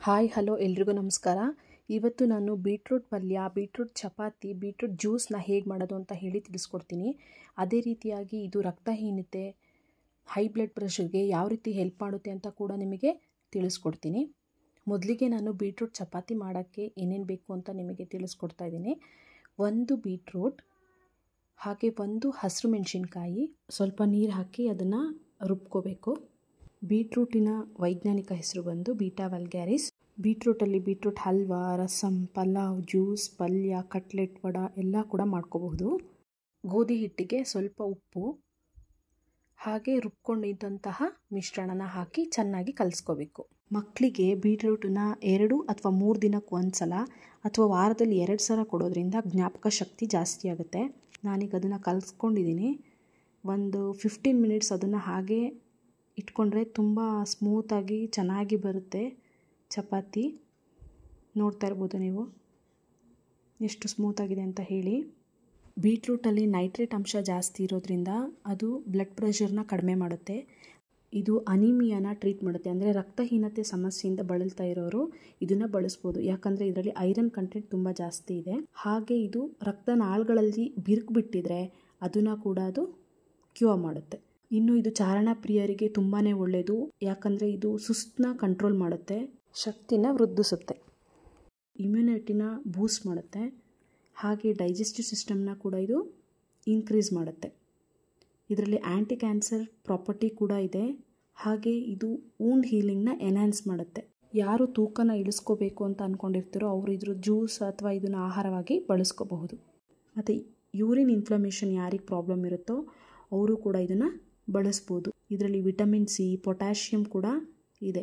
Hi hello ಎಲ್ರಿಗೂ ನಮಸ್ಕಾರ. ಇವತ್ತು ನಾನು ಬೀಟ್ರೂಟ್ ಪಲ್ಯ, ಬೀಟ್ರೂಟ್ ಚಪಾತಿ, ಬೀಟ್ರೂಟ್ ಜ್ಯೂಸ್ನ ಹೇಗೆ ಮಾಡೋದು ಅಂತ ಹೇಳಿ ತಿಳಿಸ್ಕೊಡ್ತೀನಿ. ಅದೇ ರೀತಿಯಾಗಿ ಇದು ರಕ್ತಹೀನತೆ, ಹೈ ಬ್ಲಡ್ ಪ್ರೆಷರ್ಗೆ ಯಾವ ರೀತಿ ಹೆಲ್ಪ್ ಮಾಡುತ್ತೆ ಅಂತ ಕೂಡ ನಿಮಗೆ ತಿಳಿಸ್ಕೊಡ್ತೀನಿ. ಮೊದಲಿಗೆ ನಾನು ಬೀಟ್ರೂಟ್ ಚಪಾತಿ ಮಾಡೋಕ್ಕೆ ಏನೇನು ಬೇಕು ಅಂತ ನಿಮಗೆ ತಿಳಿಸ್ಕೊಡ್ತಾ ಇದ್ದೀನಿ. ಒಂದು ಬೀಟ್ರೂಟ್, ಹಾಗೆ ಒಂದು ಹಸಿರು ಮೆಣಸಿನ್ಕಾಯಿ, ಸ್ವಲ್ಪ ನೀರು ಹಾಕಿ ಅದನ್ನು ರುಬ್ಕೋಬೇಕು. ಬೀಟ್ರೂಟಿನ ವೈಜ್ಞಾನಿಕ ಹೆಸರು ಬಂದು ಬೀಟಾ ವಲ್ಗ್ಯಾರಿಸ್. ಬೀಟ್ರೂಟಲ್ಲಿ ಬೀಟ್ರೂಟ್ ಹಲ್ವಾ, ರಸಮ್, ಪಲಾವ್, ಜ್ಯೂಸ್, ಪಲ್ಯ, ಕಟ್ಲೆಟ್, ವಡ ಎಲ್ಲ ಕೂಡ ಮಾಡ್ಕೋಬಹುದು. ಗೋಧಿ ಹಿಟ್ಟಿಗೆ ಸ್ವಲ್ಪ ಉಪ್ಪು ಹಾಗೆ ರುಬ್ಕೊಂಡಿದ್ದಂತಹ ಮಿಶ್ರಣನ ಹಾಕಿ ಚೆನ್ನಾಗಿ ಕಲಿಸ್ಕೋಬೇಕು. ಮಕ್ಕಳಿಗೆ ಬೀಟ್ರೂಟನ್ನ 2 ಅಥವಾ 3 ದಿನಕ್ಕೆ ಒಂದ್ಸಲ ಅಥವಾ ವಾರದಲ್ಲಿ 2 ಸಲ ಕೊಡೋದ್ರಿಂದ ಜ್ಞಾಪಕ ಶಕ್ತಿ ಜಾಸ್ತಿ ಆಗುತ್ತೆ. ನಾನೀಗ ಅದನ್ನು ಕಲಿಸ್ಕೊಂಡಿದ್ದೀನಿ. ಒಂದು 15 ಮಿನಿಟ್ಸ್ ಅದನ್ನು ಹಾಗೆ ಇಟ್ಕೊಂಡ್ರೆ ತುಂಬ ಸ್ಮೂತಾಗಿ ಚೆನ್ನಾಗಿ ಬರುತ್ತೆ ಚಪಾತಿ. ನೋಡ್ತಾ ಇರ್ಬೋದು ನೀವು ಎಷ್ಟು ಸ್ಮೂತಾಗಿದೆ ಅಂತ ಹೇಳಿ. ಬೀಟ್ರೂಟಲ್ಲಿ ನೈಟ್ರೇಟ್ ಅಂಶ ಜಾಸ್ತಿ ಇರೋದ್ರಿಂದ ಅದು ಬ್ಲಡ್ ಪ್ರೆಷರ್ನ ಕಡಿಮೆ ಮಾಡುತ್ತೆ. ಇದು ಅನಿಮಿಯಾನ ಟ್ರೀಟ್ ಮಾಡುತ್ತೆ. ಅಂದರೆ ರಕ್ತಹೀನತೆ ಸಮಸ್ಯೆಯಿಂದ ಬಳಲ್ತಾ ಇರೋರು ಇದನ್ನು ಬಳಸ್ಬೋದು. ಯಾಕಂದರೆ ಇದರಲ್ಲಿ ಐರನ್ ಕಂಟೆಂಟ್ ತುಂಬ ಜಾಸ್ತಿ ಇದೆ. ಹಾಗೆ ಇದು ರಕ್ತನಾಳಗಳಲ್ಲಿ ಬಿರುಕು ಬಿಟ್ಟಿದ್ರೆ ಅದನ್ನು ಕೂಡ ಅದು ಕ್ಯೂರ್ ಮಾಡುತ್ತೆ. ಇನ್ನು ಇದು ಚಾರಣ ಪ್ರಿಯರಿಗೆ ತುಂಬಾ ಒಳ್ಳೆಯದು. ಯಾಕಂದರೆ ಇದು ಸುಸ್ತನ್ನ ಕಂಟ್ರೋಲ್ ಮಾಡುತ್ತೆ, ಶಕ್ತಿನ ವೃದ್ಧಿಸುತ್ತೆ, ಇಮ್ಯುನಿಟಿನ ಬೂಸ್ಟ್ ಮಾಡುತ್ತೆ, ಹಾಗೆ ಡೈಜೆಸ್ಟಿವ್ ಸಿಸ್ಟಮ್ನ ಕೂಡ ಇದು ಇನ್ಕ್ರೀಸ್ ಮಾಡುತ್ತೆ. ಇದರಲ್ಲಿ ಆ್ಯಂಟಿ ಕ್ಯಾನ್ಸರ್ ಪ್ರಾಪರ್ಟಿ ಕೂಡ ಇದೆ. ಹಾಗೆ ಇದು ವೂಂಡ್ ಹೀಲಿಂಗ್ನ ಎನ್ಹ್ಯಾನ್ಸ್ ಮಾಡುತ್ತೆ. ಯಾರು ತೂಕನ ಇಳಿಸ್ಕೋಬೇಕು ಅಂತ ಅಂದ್ಕೊಂಡಿರ್ತೀರೋ ಅವರು ಇದ್ರ ಜ್ಯೂಸ್ ಅಥವಾ ಇದನ್ನು ಆಹಾರವಾಗಿ ಬಳಸ್ಕೋಬಹುದು. ಮತ್ತು ಯೂರಿನ್ ಇನ್ಫ್ಲಮೇಷನ್ ಯಾರಿಗೆ ಪ್ರಾಬ್ಲಮ್ ಇರುತ್ತೋ ಅವರು ಕೂಡ ಇದನ್ನು ಬಳಸ್ಬೋದು. ಇದರಲ್ಲಿ ವಿಟಮಿನ್ ಸಿ, ಪೊಟ್ಯಾಷಿಯಮ್ ಕೂಡ ಇದೆ.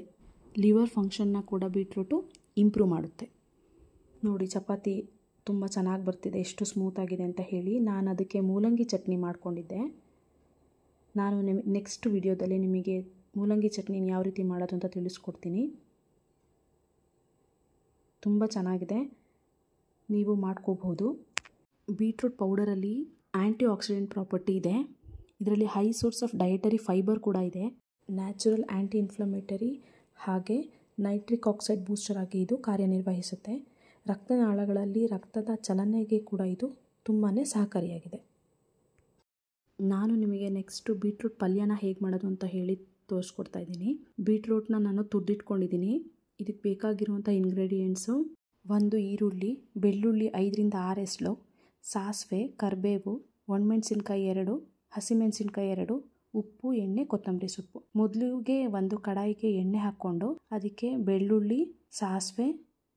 ಲಿವರ್ ಫಂಕ್ಷನ್ನ ಕೂಡ ಬೀಟ್ರೂಟು ಇಂಪ್ರೂವ್ ಮಾಡುತ್ತೆ. ನೋಡಿ ಚಪಾತಿ ತುಂಬ ಚೆನ್ನಾಗಿ ಬರ್ತಿದೆ, ಎಷ್ಟು ಸ್ಮೂತಾಗಿದೆ ಅಂತ ಹೇಳಿ. ನಾನು ಅದಕ್ಕೆ ಮೂಲಂಗಿ ಚಟ್ನಿ ಮಾಡ್ಕೊಂಡಿದ್ದೆ. ನಾನು ನೆಕ್ಸ್ಟ್ ವಿಡಿಯೋದಲ್ಲಿ ನಿಮಗೆ ಮೂಲಂಗಿ ಚಟ್ನಿನ ಯಾವ ರೀತಿ ಮಾಡೋದು ಅಂತ ತಿಳಿಸ್ಕೊಡ್ತೀನಿ. ತುಂಬ ಚೆನ್ನಾಗಿದೆ, ನೀವು ಮಾಡ್ಕೋಬಹುದು. ಬೀಟ್ರೂಟ್ ಪೌಡರಲ್ಲಿ ಆ್ಯಂಟಿ ಆಕ್ಸಿಡೆಂಟ್ ಪ್ರಾಪರ್ಟಿ ಇದೆ. ಇದರಲ್ಲಿ high source of dietary fibre ಕೂಡ ಇದೆ. ನ್ಯಾಚುರಲ್ ಆ್ಯಂಟಿ ಇನ್ಫ್ಲಮೇಟರಿ ಹಾಗೆ ನೈಟ್ರಿಕ್ ಆಕ್ಸೈಡ್ ಬೂಸ್ಟರ್ ಆಗಿ ಇದು ಕಾರ್ಯನಿರ್ವಹಿಸುತ್ತೆ. ರಕ್ತನಾಳಗಳಲ್ಲಿ ರಕ್ತದ ಚಲನೆಗೆ ಕೂಡ ಇದು ತುಂಬಾ ಸಹಕಾರಿಯಾಗಿದೆ. ನಾನು ನಿಮಗೆ ನೆಕ್ಸ್ಟು ಬೀಟ್ರೂಟ್ ಪಲ್ಯನ ಹೇಗೆ ಮಾಡೋದು ಅಂತ ಹೇಳಿ ತೋರಿಸ್ಕೊಡ್ತಾ ಇದ್ದೀನಿ. ಬೀಟ್ರೂಟ್ನ ನಾನು ತುರಿದಿಟ್ಕೊಂಡಿದ್ದೀನಿ. ಇದಕ್ಕೆ ಬೇಕಾಗಿರುವಂಥ ಇಂಗ್ರೀಡಿಯೆಂಟ್ಸು: ಒಂದು ಈರುಳ್ಳಿ, ಬೆಳ್ಳುಳ್ಳಿ 5ರಿಂದ 6 ಎಸಳು, ಸಾಸಿವೆ, ಕರಿಬೇವು, ಒಣಮೆಣಸಿನ್ಕಾಯಿ 2, ಹಸಿಮೆಣಸಿನ್ಕಾಯಿ 2, ಉಪ್ಪು, ಎಣ್ಣೆ, ಕೊತ್ತಂಬರಿ ಸೊಪ್ಪು. ಮೊದಲಿಗೆ ಒಂದು ಕಡಾಯಿಗೆ ಎಣ್ಣೆ ಹಾಕ್ಕೊಂಡು ಅದಕ್ಕೆ ಬೆಳ್ಳುಳ್ಳಿ, ಸಾಸಿವೆ,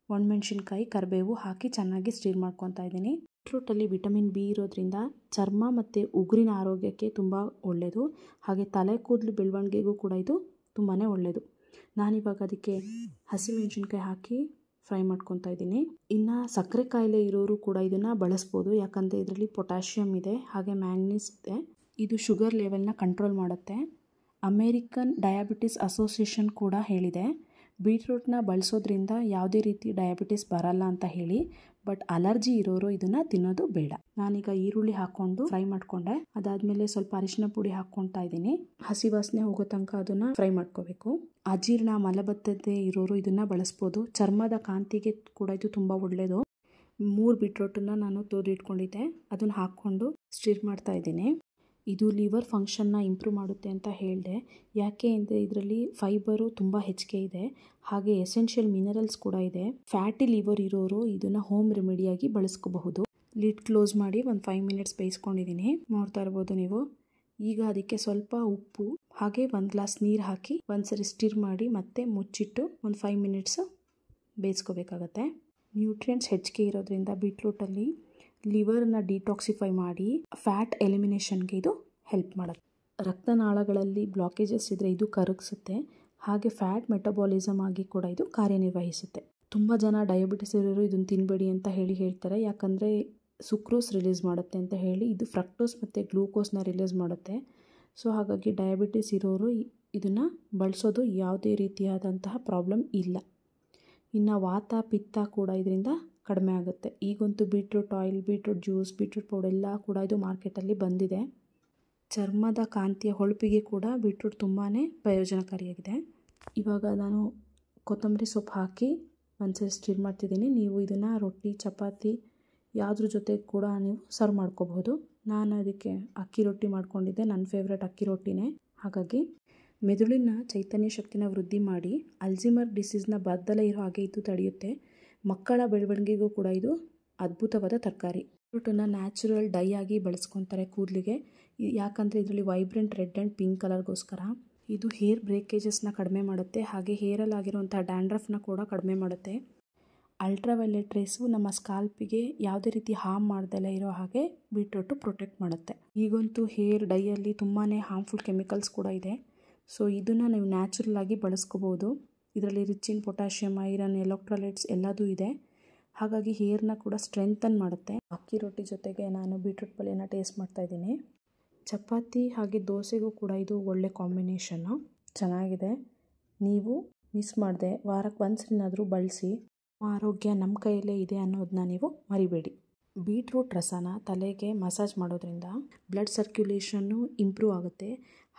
ಒಣಮೆಣಸಿನ್ಕಾಯಿ, ಕರಿಬೇವು ಹಾಕಿ ಚೆನ್ನಾಗಿ ಸ್ಟೀರ್ ಮಾಡ್ಕೊತಾ ಇದ್ದೀನಿ. ಬೀಟ್ರೂಟಲ್ಲಿ ವಿಟಮಿನ್ ಬಿ ಇರೋದ್ರಿಂದ ಚರ್ಮ ಮತ್ತು ಉಗುರಿನ ಆರೋಗ್ಯಕ್ಕೆ ತುಂಬ ಒಳ್ಳೆಯದು. ಹಾಗೆ ತಲೆ ಕೂದಲು ಬೆಳವಣಿಗೆಗೂ ಕೂಡ ಇದು ತುಂಬಾ ಒಳ್ಳೆಯದು. ನಾನಿವಾಗ ಅದಕ್ಕೆ ಹಸಿಮೆಣಸಿನ್ಕಾಯಿ ಹಾಕಿ ಫ್ರೈ ಮಾಡ್ಕೊತಾ ಇದ್ದೀನಿ. ಇನ್ನು ಸಕ್ಕರೆ ಕಾಯಿಲೆ ಇರೋರು ಕೂಡ ಇದನ್ನು ಬಳಸ್ಬೋದು. ಯಾಕಂದರೆ ಇದರಲ್ಲಿ ಪೊಟ್ಯಾಷಿಯಮ್ ಇದೆ, ಹಾಗೆ ಮ್ಯಾಂಗ್ನೀಸ್ ಇದೆ. ಇದು ಶುಗರ್ ಲೆವೆಲ್ನ ಕಂಟ್ರೋಲ್ ಮಾಡುತ್ತೆ. ಅಮೇರಿಕನ್ ಡಯಾಬಿಟಿಸ್ ಅಸೋಸಿಯೇಷನ್ ಕೂಡ ಹೇಳಿದೆ ಬೀಟ್ರೂಟ್ನ ಬಳಸೋದ್ರಿಂದ ಯಾವುದೇ ರೀತಿ ಡಯಾಬಿಟಿಸ್ ಬರಲ್ಲ ಅಂತ ಹೇಳಿ. ಬಟ್ ಅಲರ್ಜಿ ಇರೋರು ಇದನ್ನು ತಿನ್ನೋದು ಬೇಡ. ನಾನೀಗ ಈರುಳ್ಳಿ ಹಾಕ್ಕೊಂಡು ಫ್ರೈ ಮಾಡಿಕೊಂಡೆ. ಅದಾದಮೇಲೆ ಸ್ವಲ್ಪ ಅರಿಶಿನ ಪುಡಿ ಹಾಕ್ಕೊತಾ ಇದ್ದೀನಿ. ಹಸಿ ವಾಸನೆ ಹೋಗೋ ತನಕ ಅದನ್ನು ಫ್ರೈ ಮಾಡ್ಕೋಬೇಕು. ಅಜೀರ್ಣ, ಮಲಬದ್ಧತೆ ಇರೋರು ಇದನ್ನು ಬಳಸ್ಬೋದು. ಚರ್ಮದ ಕಾಂತಿಗೆ ಕೂಡ ಇದು ತುಂಬ ಒಳ್ಳೆಯದು. 3 ಬೀಟ್ರೂಟನ್ನು ನಾನು ತೊಳೆದಿಟ್ಕೊಂಡಿದ್ದೆ, ಅದನ್ನು ಹಾಕ್ಕೊಂಡು ಸ್ಟಿರ್ ಮಾಡ್ತಾ ಇದ್ದೀನಿ. ಇದು ಲಿವರ್ ಫಂಕ್ಷನ್ನ ಇಂಪ್ರೂವ್ ಮಾಡುತ್ತೆ ಅಂತ ಹೇಳಿದೆ. ಯಾಕೆ ಅಂದರೆ ಇದರಲ್ಲಿ ಫೈಬರು ತುಂಬ ಹೆಚ್ಚಿಗೆ ಇದೆ, ಹಾಗೆ ಎಸೆನ್ಷಿಯಲ್ ಮಿನರಲ್ಸ್ ಕೂಡ ಇದೆ. ಫ್ಯಾಟಿ ಲಿವರ್ ಇರೋರು ಇದನ್ನು ಹೋಮ್ ರೆಮಿಡಿಯಾಗಿ ಬಳಸ್ಕೋಬಹುದು. ಲಿಡ್ ಕ್ಲೋಸ್ ಮಾಡಿ ಒಂದು 5 ಮಿನಿಟ್ಸ್ ಬೇಯಿಸ್ಕೊಂಡಿದ್ದೀನಿ. ನೋಡ್ತಾ ಇರ್ಬೋದು ನೀವು. ಈಗ ಅದಕ್ಕೆ ಸ್ವಲ್ಪ ಉಪ್ಪು ಹಾಗೆ 1 ಗ್ಲಾಸ್ ನೀರು ಹಾಕಿ ಒಂದ್ಸರಿ ಸ್ಟಿರ್ ಮಾಡಿ ಮತ್ತೆ ಮುಚ್ಚಿಟ್ಟು ಒಂದು 5 ಮಿನಿಟ್ಸ್ ಬೇಯಿಸ್ಕೋಬೇಕಾಗತ್ತೆ. ನ್ಯೂಟ್ರಿಯೆಂಟ್ಸ್ ಹೆಚ್ಚಿಗೆ ಇರೋದ್ರಿಂದ ಬೀಟ್ರೂಟಲ್ಲಿ ಲಿವರ್ನ ಡಿಟಾಕ್ಸಿಫೈ ಮಾಡಿ ಫ್ಯಾಟ್ ಎಲಿಮಿನೇಷನ್ಗೆ ಇದು ಹೆಲ್ಪ್ ಮಾಡುತ್ತೆ. ರಕ್ತನಾಳಗಳಲ್ಲಿ ಬ್ಲಾಕೇಜಸ್ ಇದ್ದರೆ ಇದು ಕರಗಿಸುತ್ತೆ. ಹಾಗೆ ಫ್ಯಾಟ್ ಮೆಟಬಾಲಿಸಮ್ ಆಗಿ ಕೂಡ ಇದು ಕಾರ್ಯನಿರ್ವಹಿಸುತ್ತೆ. ತುಂಬ ಜನ ಡಯಾಬಿಟಿಸ್ ಇರೋರು ಇದನ್ನು ತಿನ್ನಬೇಡಿ ಅಂತ ಹೇಳ್ತಾರೆ. ಯಾಕಂದರೆ ಸುಕ್ರೋಸ್ ರಿಲೀಸ್ ಮಾಡುತ್ತೆ ಅಂತ ಹೇಳಿ. ಇದು ಫ್ರಕ್ಟೋಸ್ ಮತ್ತು ಗ್ಲೂಕೋಸ್ನ ರಿಲೀಸ್ ಮಾಡುತ್ತೆ. ಸೊ ಹಾಗಾಗಿ ಡಯಾಬಿಟಿಸ್ ಇರೋರು ಇದನ್ನು ಬಳಸೋದು ಯಾವುದೇ ರೀತಿಯಾದಂತಹ ಪ್ರಾಬ್ಲಮ್ ಇಲ್ಲ. ಇನ್ನು ವಾತ, ಪಿತ್ತ ಕೂಡ ಇದರಿಂದ ಕಡಿಮೆ ಆಗುತ್ತೆ. ಈಗಂತೂ beetroot oil, beetroot juice, beetroot powder ಎಲ್ಲ ಕೂಡ ಇದು ಮಾರ್ಕೆಟಲ್ಲಿ ಬಂದಿದೆ. ಚರ್ಮದ ಕಾಂತಿಯ ಹೊಳಪಿಗೆ ಕೂಡ ಬೀಟ್ರೂಟ್ ತುಂಬಾ ಪ್ರಯೋಜನಕಾರಿಯಾಗಿದೆ. ಇವಾಗ ನಾನು ಕೊತ್ತಂಬರಿ ಸೊಪ್ಪು ಹಾಕಿ ಒಂದ್ಸರಿ ಸ್ಟಿರ್ ಮಾಡ್ತಿದ್ದೀನಿ. ನೀವು ಇದನ್ನು ರೊಟ್ಟಿ ಚಪಾತಿ ಯಾವುದ್ರ ಜೊತೆ ಕೂಡ ನೀವು ಸರ್ವ್ ಮಾಡ್ಕೋಬಹುದು. ನಾನು ಅದಕ್ಕೆ ಅಕ್ಕಿ ರೊಟ್ಟಿ ಮಾಡ್ಕೊಂಡಿದ್ದೆ, ನನ್ನ ಫೇವ್ರೆಟ್ ಅಕ್ಕಿ ರೊಟ್ಟಿನೇ. ಹಾಗಾಗಿ ಮೆದುಳಿನ ಚೈತನ್ಯ ಶಕ್ತಿನ ವೃದ್ಧಿ ಮಾಡಿ ಅಲ್ಝೀಮರ್ ಡಿಸೀಸ್ನ ಬರ್ದಲೇ ಇರೋ ಹಾಗೆ ಇದು ತಡೆಯುತ್ತೆ. ಮಕ್ಕಳ ಬೆಳವಣಿಗೆಗೂ ಕೂಡ ಇದು ಅದ್ಭುತವಾದ ತರಕಾರಿ. ಬೀಟ್ರೂಟನ್ನು ನ್ಯಾಚುರಲ್ ಡೈ ಆಗಿ ಬಳಸ್ಕೊತಾರೆ ಕೂದಲಿಗೆ, ಯಾಕಂದರೆ ಇದರಲ್ಲಿ ವೈಬ್ರೆಂಟ್ ರೆಡ್ ಆ್ಯಂಡ್ ಪಿಂಕ್ ಕಲರ್ಗೋಸ್ಕರ. ಇದು ಹೇರ್ ಬ್ರೇಕೇಜಸ್ನ ಕಡಿಮೆ ಮಾಡುತ್ತೆ, ಹಾಗೆ ಹೇರಲ್ಲಿ ಆಗಿರುವಂಥ ಡ್ಯಾಂಡ್ರಫ್ನ ಕೂಡ ಕಡಿಮೆ ಮಾಡುತ್ತೆ. ಅಲ್ಟ್ರಾವೈಲೆಟ್ ರೇಸು ನಮ್ಮ ಸ್ಕಾಲ್ಪಿಗೆ ಯಾವುದೇ ರೀತಿ ಹಾರ್ಮ್ ಮಾಡ್ದಲೇ ಇರೋ ಹಾಗೆ ಬೀಟ್ರೂಟು ಪ್ರೊಟೆಕ್ಟ್ ಮಾಡುತ್ತೆ. ಈಗಂತೂ ಹೇರ್ ಡೈಯಲ್ಲಿ ತುಂಬಾ ಹಾರ್ಮ್ಫುಲ್ ಕೆಮಿಕಲ್ಸ್ ಕೂಡ ಇದೆ. ಸೊ ಇದನ್ನು ನೀವು ನ್ಯಾಚುರಲ್ ಆಗಿ ಬಳಸ್ಕೋಬೋದು. ಇದರಲ್ಲಿ rich in potassium, iron, electrolytes ಎಲ್ಲದೂ ಇದೆ. ಹಾಗಾಗಿ ಹೇರ್ನ ಕೂಡ ಸ್ಟ್ರೆಂಥನ್ ಮಾಡುತ್ತೆ. ಅಕ್ಕಿ ರೊಟ್ಟಿ ಜೊತೆಗೆ ನಾನು ಬೀಟ್ರೂಟ್ ಪಲ್ಯನ ಟೇಸ್ಟ್ ಮಾಡ್ತಾಯಿದ್ದೀನಿ. ಚಪಾತಿ ಹಾಗೆ ದೋಸೆಗೂ ಕೂಡ ಇದು ಒಳ್ಳೆ ಕಾಂಬಿನೇಷನ್ನು, ಚೆನ್ನಾಗಿದೆ. ನೀವು ಮಿಸ್ ಮಾಡದೆ ವಾರಕ್ಕೆ ಒಂದ್ಸರಿನಾದರೂ ಬಳಸಿ. ಆರೋಗ್ಯ ನಮ್ಮ ಕೈಯಲ್ಲೇ ಇದೆ ಅನ್ನೋದನ್ನ ನೀವು ಮರಿಬೇಡಿ. ಬೀಟ್ರೂಟ್ ರಸನ ತಲೆಗೆ ಮಸಾಜ್ ಮಾಡೋದ್ರಿಂದ ಬ್ಲಡ್ ಸರ್ಕ್ಯುಲೇಷನ್ನು ಇಂಪ್ರೂವ್ ಆಗುತ್ತೆ,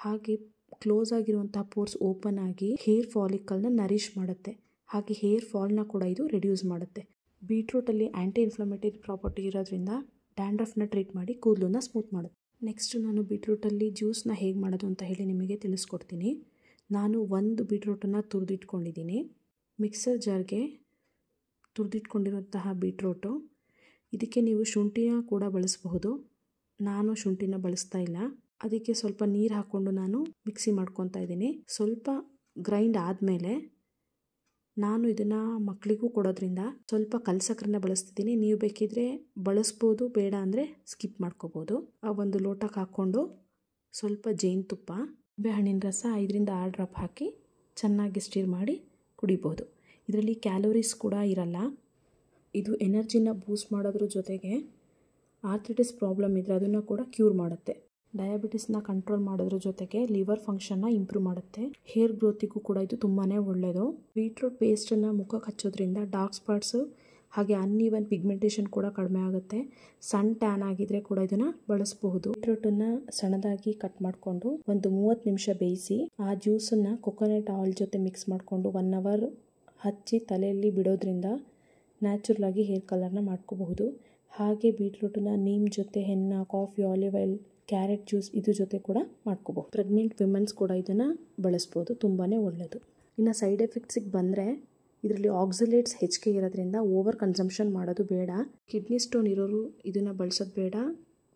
ಹಾಗೆ ಕ್ಲೋಸ್ ಆಗಿರುವಂಥ ಪೋರ್ಸ್ ಓಪನ್ ಆಗಿ ಹೇರ್ ಫಾಲಿಕಲ್ನ ನರಿಷ್ ಮಾಡುತ್ತೆ, ಹಾಗೆ ಹೇರ್ ಫಾಲ್ನ ಕೂಡ ಇದು ರಿಡ್ಯೂಸ್ ಮಾಡುತ್ತೆ. ಬೀಟ್ರೂಟಲ್ಲಿ ಆ್ಯಂಟಿ ಇನ್ಫ್ಲಮೇಟರಿ ಪ್ರಾಪರ್ಟಿ ಇರೋದ್ರಿಂದ ಡ್ಯಾಂಡ್ರಫ್ನ ಟ್ರೀಟ್ ಮಾಡಿ ಕೂದಲನ್ನ ಸ್ಮೂತ್ ಮಾಡುತ್ತೆ. ನೆಕ್ಸ್ಟು ನಾನು ಬೀಟ್ರೂಟಲ್ಲಿ ಜ್ಯೂಸ್ನ ಹೇಗೆ ಮಾಡೋದು ಅಂತ ಹೇಳಿ ನಿಮಗೆ ತಿಳಿಸ್ಕೊಡ್ತೀನಿ. ನಾನು ಒಂದು ಬೀಟ್ರೂಟನ್ನು ತುರಿದಿಟ್ಕೊಂಡಿದ್ದೀನಿ. ಮಿಕ್ಸರ್ ಜಾರ್ಗೆ ತುರಿದಿಟ್ಕೊಂಡಿರುವಂತಹ ಬೀಟ್ರೂಟು, ಇದಕ್ಕೆ ನೀವು ಶುಂಠಿನ ಕೂಡ ಬಳಸಬಹುದು. ನಾನು ಶುಂಠಿನ ಬಳಸ್ತಾ ಇಲ್ಲ, ಅದಕ್ಕೆ ಸ್ವಲ್ಪ ನೀರು ಹಾಕ್ಕೊಂಡು ನಾನು ಮಿಕ್ಸಿ ಮಾಡ್ಕೊತಾ ಇದ್ದೀನಿ. ಸ್ವಲ್ಪ ಗ್ರೈಂಡ್ ಆದಮೇಲೆ ನಾನು ಇದನ್ನು ಮಕ್ಕಳಿಗೂ ಕೊಡೋದ್ರಿಂದ ಸ್ವಲ್ಪ ಕಲ್ಸಕ್ಕರನ್ನ ಬಳಸ್ತಿದ್ದೀನಿ. ನೀವು ಬೇಕಿದ್ರೆ ಬಳಸ್ಬೋದು, ಬೇಡ ಅಂದರೆ ಸ್ಕಿಪ್ ಮಾಡ್ಕೋಬೋದು. ಆ ಒಂದು ಲೋಟಕ್ಕೆ ಹಾಕ್ಕೊಂಡು ಸ್ವಲ್ಪ ಜೇನುತುಪ್ಪ, ನಿಂಬೆಹಣ್ಣಿನ ರಸ 5-6 ಡ್ರಾಪ್ ಹಾಕಿ ಚೆನ್ನಾಗಿ ಸ್ಟಿರ್ ಮಾಡಿ ಕುಡಿಬೋದು. ಇದರಲ್ಲಿ ಕ್ಯಾಲೋರೀಸ್ ಕೂಡ ಇರಲ್ಲ. ಇದು ಎನರ್ಜಿನ ಬೂಸ್ಟ್ ಮಾಡೋದ್ರ ಜೊತೆಗೆ ಆರ್ಥ್ರೈಟಿಸ್ ಪ್ರಾಬ್ಲಮ್ ಇದ್ದರೆ ಅದನ್ನು ಕೂಡ ಕ್ಯೂರ್ ಮಾಡುತ್ತೆ. ಡಯಾಬಿಟಿಸ್ನ ಕಂಟ್ರೋಲ್ ಮಾಡೋದ್ರ ಜೊತೆಗೆ ಲಿವರ್ ಫಂಕ್ಷನ್ನ ಇಂಪ್ರೂವ್ ಮಾಡುತ್ತೆ. ಹೇರ್ ಗ್ರೋತಿಗೂ ಕೂಡ ಇದು ತುಂಬಾ ಒಳ್ಳೆಯದು. ಬೀಟ್ರೂಟ್ ಪೇಸ್ಟನ್ನು ಮುಖಕ್ಕೆ ಹಚ್ಚೋದ್ರಿಂದ ಡಾರ್ಕ್ ಸ್ಪಾಟ್ಸು ಹಾಗೆ ಅನ್ಈವನ್ ಪಿಗ್ಮೆಂಟೇಷನ್ ಕೂಡ ಕಡಿಮೆ ಆಗುತ್ತೆ. ಸನ್ ಟ್ಯಾನ್ ಆಗಿದ್ರೆ ಕೂಡ ಇದನ್ನು ಬಳಸಬಹುದು. ಬೀಟ್ರೂಟನ್ನು ಸಣ್ಣದಾಗಿ ಕಟ್ ಮಾಡಿಕೊಂಡು ಒಂದು 30 ನಿಮಿಷ ಬೇಯಿಸಿ ಆ ಜ್ಯೂಸನ್ನು ಕೊಕೊನಟ್ ಆಯಿಲ್ ಜೊತೆ ಮಿಕ್ಸ್ ಮಾಡಿಕೊಂಡು 1 ಅವರ್ ಹಚ್ಚಿ ತಲೆಯಲ್ಲಿ ಬಿಡೋದ್ರಿಂದ ನ್ಯಾಚುರಲ್ ಆಗಿ ಹೇರ್ ಕಲರ್ನ ಮಾಡ್ಕೋಬಹುದು. ಹಾಗೆ ಬೀಟ್ರೂಟನ್ನ ನೀಮ್ ಜೊತೆ, henna, coffee, olive oil, carrot juice ಇದ್ರ ಜೊತೆ ಕೂಡ ಮಾಡ್ಕೋಬಹುದು. ಪ್ರೆಗ್ನೆಂಟ್ ವಿಮೆನ್ಸ್ ಕೂಡ ಇದನ್ನು ಬಳಸ್ಬೋದು, ತುಂಬಾ ಒಳ್ಳೆಯದು. ಇನ್ನು ಸೈಡ್ ಎಫೆಕ್ಟ್ಸಿಗೆ ಬಂದರೆ ಇದರಲ್ಲಿ ಆಕ್ಸಲೇಟ್ಸ್ ಹೆಚ್ಚಿಗೆ ಇರೋದ್ರಿಂದ ಓವರ್ ಕನ್ಸಂಪ್ಷನ್ ಮಾಡೋದು ಬೇಡ. ಕಿಡ್ನಿ ಸ್ಟೋನ್ ಇರೋರು ಇದನ್ನು ಬಳಸೋದು ಬೇಡ.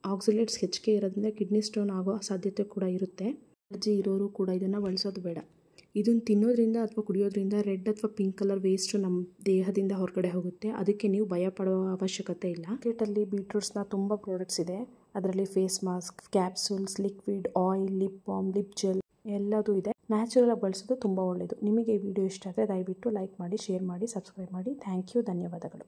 ಆಕ್ಸಲೇಟ್ಸ್ ಹೆಚ್ಚಿಗೆ ಇರೋದ್ರಿಂದ ಕಿಡ್ನಿ ಸ್ಟೋನ್ ಆಗೋ ಸಾಧ್ಯತೆ ಕೂಡ ಇರುತ್ತೆ. ಅಲರ್ಜಿ ಇರೋರು ಕೂಡ ಇದನ್ನು ಬಳಸೋದು ಬೇಡ. ಇದನ್ನು ತಿನ್ನೋದ್ರಿಂದ ಅಥವಾ ಕುಡಿಯೋದ್ರಿಂದ ರೆಡ್ ಅಥವಾ ಪಿಂಕ್ ಕಲರ್ ವೇಸ್ಟು ನಮ್ಮ ದೇಹದಿಂದ ಹೊರಗಡೆ ಹೋಗುತ್ತೆ. ಅದಕ್ಕೆ ನೀವು ಭಯ ಪಡೋ ಅವಶ್ಯಕತೆ ಇಲ್ಲ. ಮಾರ್ಕೆಟಲ್ಲಿ ಬೀಟ್ರೂಟ್ಸ್ನ ತುಂಬ ಪ್ರಾಡಕ್ಟ್ಸ್ ಇದೆ. ಅದರಲ್ಲಿ face mask, capsules, liquid, oil, lip balm, lip gel ಎಲ್ಲದೂ ಇದೆ. ನ್ಯಾಚುರಲ್ ಆಗಿ ಬಳಸೋದು ತುಂಬ ಒಳ್ಳೆಯದು. ನಿಮಗೆ ಈ ವಿಡಿಯೋ ಇಷ್ಟ ಆದರೆ ದಯವಿಟ್ಟು ಲೈಕ್ ಮಾಡಿ, ಶೇರ್ ಮಾಡಿ, ಸಬ್ಸ್ಕ್ರೈಬ್ ಮಾಡಿ. ಥ್ಯಾಂಕ್ ಯು, ಧನ್ಯವಾದಗಳು.